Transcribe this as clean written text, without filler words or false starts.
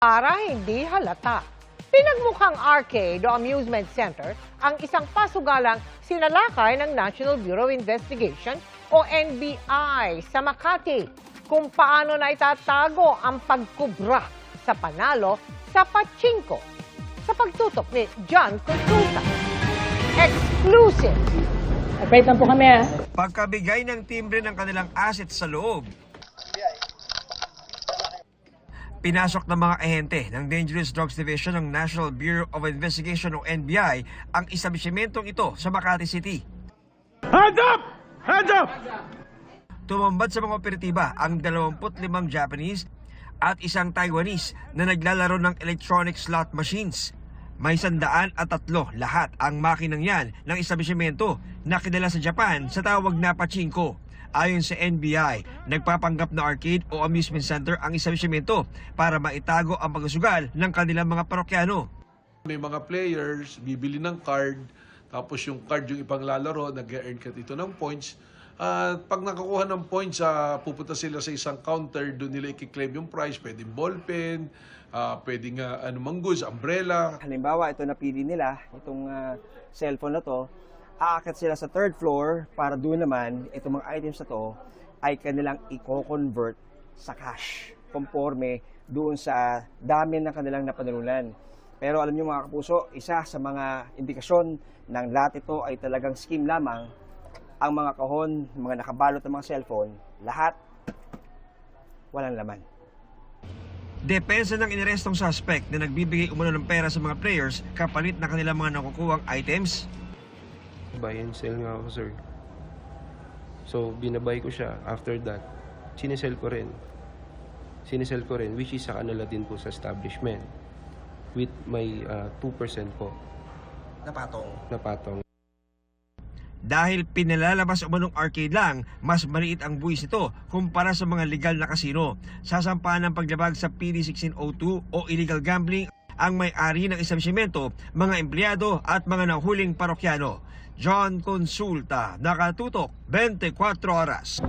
Para hindi halata. Pinagmukhang arcade o amusement center ang isang pasugalang sinalakay ng National Bureau of Investigation o NBI sa Makati kung paano na itatago ang pagkubra sa panalo sa pachinko. Sa pagtutok ni John Consulta. Exclusive! Wait lang po kami Pagkabigay ng timbre ng kanilang assets sa loob, pinasok ng mga ahente ng Dangerous Drugs Division ng National Bureau of Investigation o NBI ang establishmentong ito sa Makati City. Hands up! Hands up! Tumambad sa mga operatiba ang 25 Japanese at isang Taiwanese na naglalaro ng electronic slot machines. May 103 lahat ang makinang yan ng establishmento na kilala sa Japan sa tawag na pachinko. Ayon sa NBI, nagpapanggap na arcade o amusement center ang establishmento para maitago ang pagsusugal ng kanilang mga parokyano. May mga players, bibili ng card, tapos yung card yung ipanglalaro, nag-earn ka dito ng points. At pag nakakuha ng points, pupunta sila sa isang counter, doon nila i-claim yung prize. Pwedeng ballpen, pwedeng anumang goods, umbrella. Halimbawa, ito napili nila, itong cellphone na to, aakyat sila sa third floor para doon naman, itong mga items na to ay kanilang i-convert sa cash conforme doon sa dami ng kanilang napanalunan. Pero alam niyo mga kapuso, isa sa mga indikasyon ng lahat ito ay talagang scheme lamang. Ang mga kahon, mga nakabalot ng mga cellphone, lahat walang laman. Depensa ng inarestong suspect na nagbibigay umano ng pera sa mga players kapalit na kanilang mga nakukuhang items. Buy and sell nga ako, sir. So, binabay ko siya. After that, sinisell ko rin. Sinisell ko rin, which is sa kanila din po sa establishment. With my 2% po. Napatong. Dahil pinalalabas umanong arcade lang, mas maliit ang buwis nito kumpara sa mga legal na kasino. Sasampahan ng paglabag sa PD 1602 o illegal gambling ang may-ari ng establishmento, mga empleyado at mga nahuling parokyano. John Consulta, Nakatutok, 24 Oras.